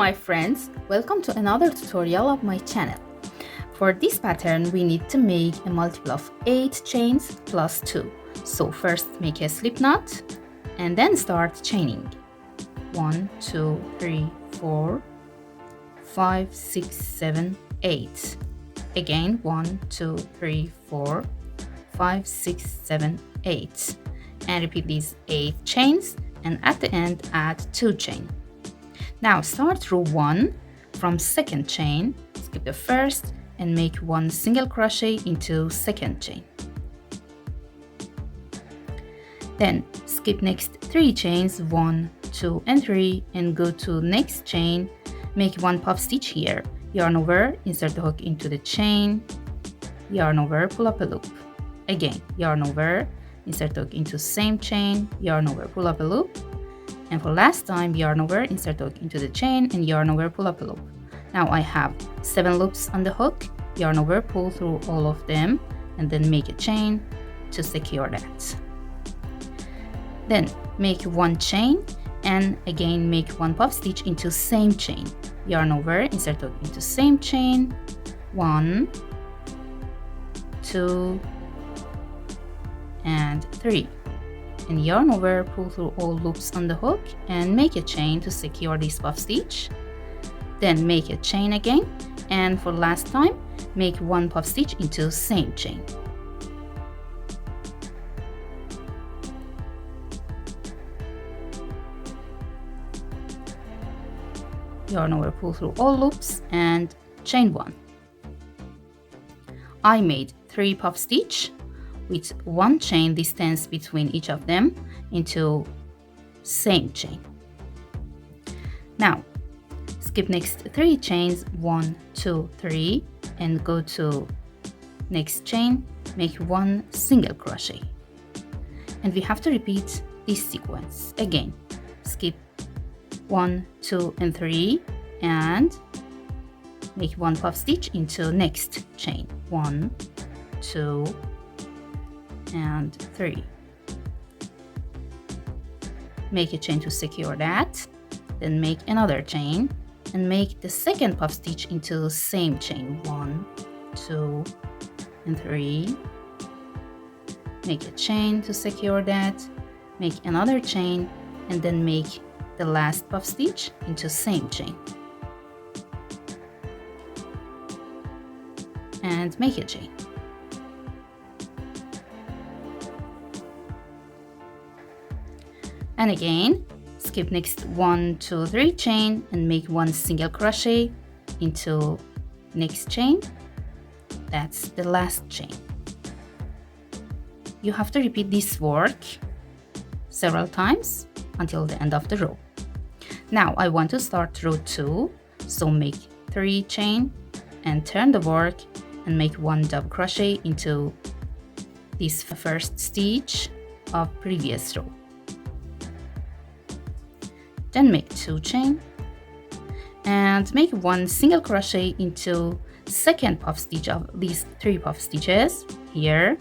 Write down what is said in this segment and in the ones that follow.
Hi friends, welcome to another tutorial of my channel. For this pattern we need to make a multiple of 8 chains plus 2. So first make a slip knot and then start chaining. 1, 2, 3, 4, 5, 6, 7, 8. Again 1, 2, 3, 4, 5, 6, 7, 8. And repeat these 8 chains and at the end add 2 chains. Now start row 1 from second chain, skip the first and make 1 single crochet into second chain. Then skip next 3 chains, 1, 2 and 3, and go to next chain, make 1 puff stitch here, yarn over, insert the hook into the chain, yarn over, pull up a loop. Again, yarn over, insert the hook into same chain, yarn over, pull up a loop. And for last time, yarn over, insert the hook into the chain and yarn over, pull up a loop. Now I have 7 loops on the hook, yarn over, pull through all of them and then make a chain to secure that. Then make 1 chain and again make 1 puff stitch into same chain. Yarn over, insert the hook into same chain, 1, 2 and 3. And yarn over, pull through all loops on the hook and make a chain to secure this puff stitch. Then make a chain again and for last time make 1 puff stitch into same chain. Yarn over, pull through all loops and chain 1. I made 3 puff stitch with 1 chain distance between each of them into same chain. Now skip next 3 chains, 1, 2, 3 and go to next chain, make 1 single crochet. And we have to repeat this sequence again. Skip 1, 2 and 3 and make 1 puff stitch into next chain, 1, 2 and 3. Make a chain to secure that, then make another chain and make the second puff stitch into the same chain, 1, 2 and 3. Make a chain to secure that, make another chain and then make the last puff stitch into same chain and make a chain. And again, skip next 1, 2, 3 chain and make 1 single crochet into next chain. That's the last chain. You have to repeat this work several times until the end of the row. Now I want to start row 2, so make 3 chain and turn the work and make 1 double crochet into this first stitch of previous row. Then make 2 chain and make 1 single crochet into second puff stitch of these 3 puff stitches here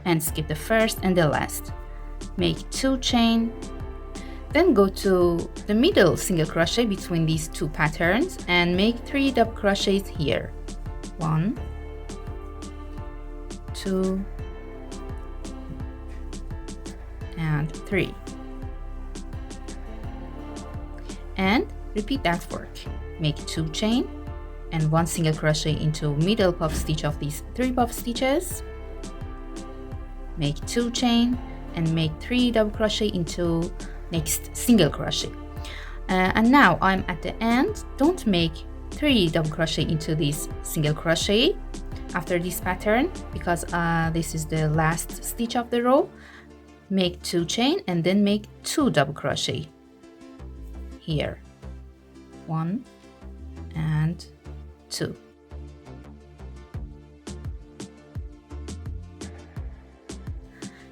and skip the first and the last. Make 2 chain, then go to the middle single crochet between these 2 patterns and make 3 double crochets here, 1, 2 and 3, and repeat that work. Make 2 chain and 1 single crochet into middle puff stitch of these 3 puff stitches, make 2 chain and make 3 double crochet into next single crochet. And now I'm at the end. Don't make 3 double crochet into this single crochet after this pattern because this is the last stitch of the row. Make 2 chain and then make 2 double crochet here, 1 and 2.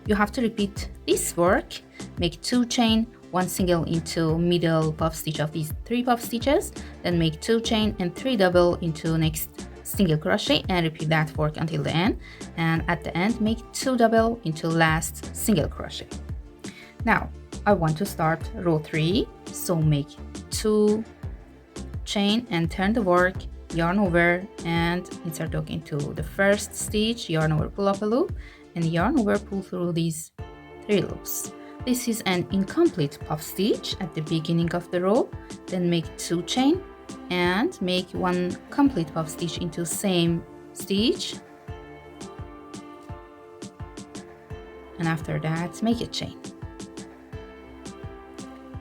You have to repeat this work. Make 2 chain, 1 single into middle puff stitch of these 3 puff stitches, then make 2 chain and 3 double into next single crochet and repeat that work until the end, and at the end make 2 double into last single crochet. Now I want to start row 3, so make 2 chain and turn the work, yarn over and insert hook into the first stitch, yarn over, pull up a loop, and yarn over, pull through these 3 loops. This is an incomplete puff stitch at the beginning of the row. Then make 2 chain and make 1 complete puff stitch into same stitch, and after that make a chain.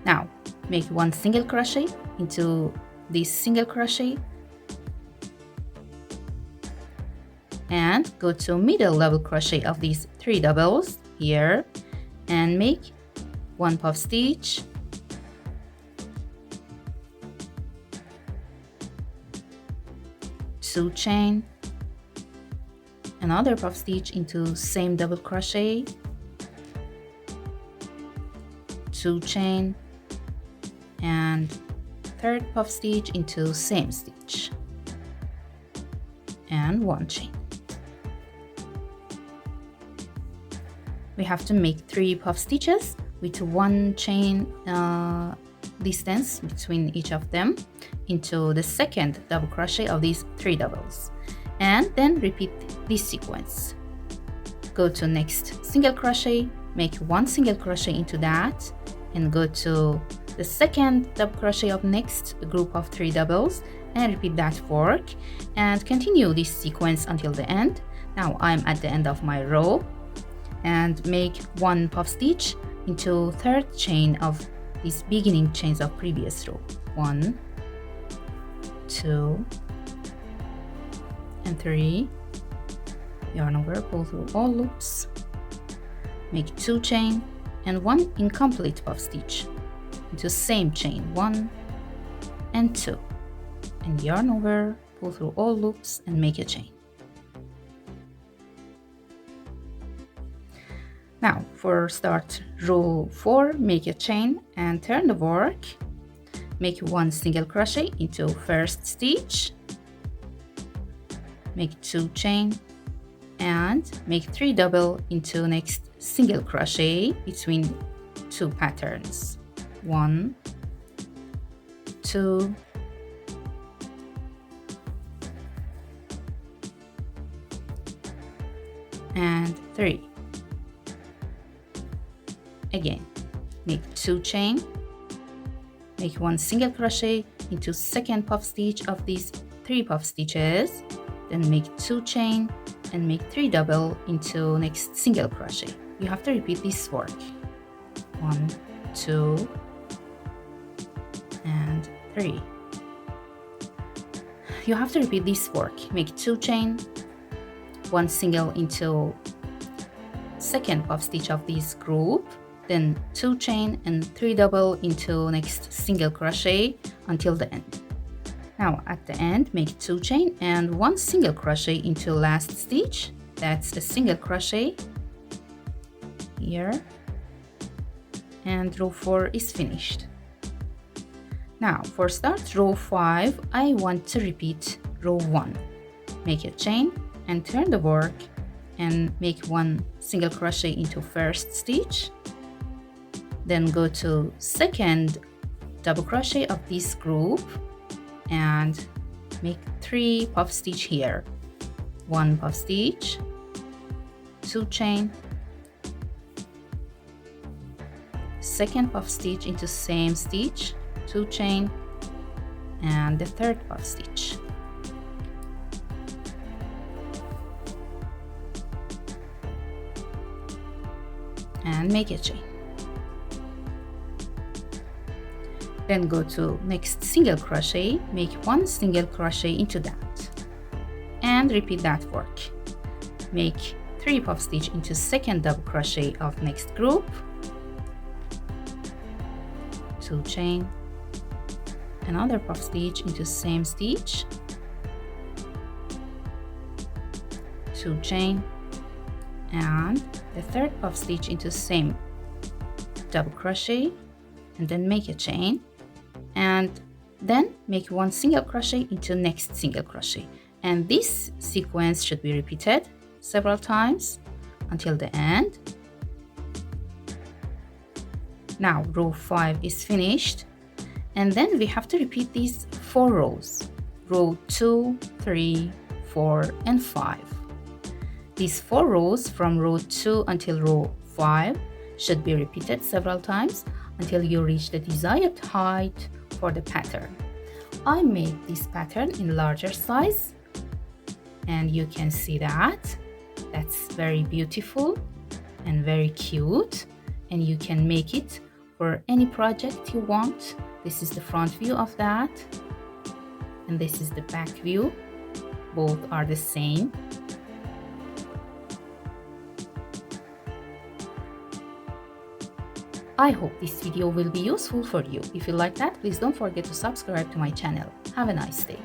Now make 1 single crochet into this single crochet and go to middle double crochet of these 3 doubles here and make 1 puff stitch, two chain, another puff stitch into same double crochet, 2 chain, and third puff stitch into same stitch, and 1 chain. We have to make 3 puff stitches with 1 chain distance between each of them into the second double crochet of these 3 doubles, and then repeat this sequence. Go to next single crochet, make 1 single crochet into that, and go to the second double crochet of next group of 3 doubles and repeat that work and continue this sequence until the end. Now I'm at the end of my row, and make 1 puff stitch into third chain of these beginning chains of previous row. 1, 2, and 3. Yarn over, pull through all loops, make 2 chain and 1 incomplete puff stitch into same chain, 1 and 2, and yarn over, pull through all loops and make a chain. Now for start row 4, make a chain and turn the work, make 1 single crochet into first stitch, make 2 chain and make 3 double into next single crochet between 2 patterns, 1, 2, and 3. Again, make 2 chain, make 1 single crochet into second puff stitch of these 3 puff stitches, then make 2 chain and make 3 double into next single crochet. You have to repeat this work, 1, 2, and 3. You have to repeat this work, make 2 chain, 1 single into second puff stitch of this group, then 2 chain and 3 double into next single crochet until the end. Now at the end, make 2 chain and 1 single crochet into last stitch. That's a single crochet here, and row 4 is finished. Now for start row 5, I want to repeat row 1. Make a chain and turn the work and make 1 single crochet into first stitch, then go to second double crochet of this group and make 3 puff stitch here, 1 puff stitch, 2 chain, second puff stitch into same stitch, 2 chain, and the third puff stitch. And make a chain. Then go to next single crochet, make 1 single crochet into that and repeat that work. Make 3 puff stitch into second double crochet of next group, 2 chain, another puff stitch into same stitch, 2 chain, and the third puff stitch into same double crochet, and then make a chain, and then make 1 single crochet into next single crochet. And this sequence should be repeated several times until the end. Now row 5 is finished, and then we have to repeat these 4 rows. Row 2, 3, 4, and 5. These 4 rows from row 2 until row 5 should be repeated several times until you reach the desired height for the pattern. I made this pattern in larger size, and you can see that. That's very beautiful and very cute, and you can make it for any project you want. This is the front view of that, and this is the back view. Both are the same. I hope this video will be useful for you. If you like that, please don't forget to subscribe to my channel. Have a nice day.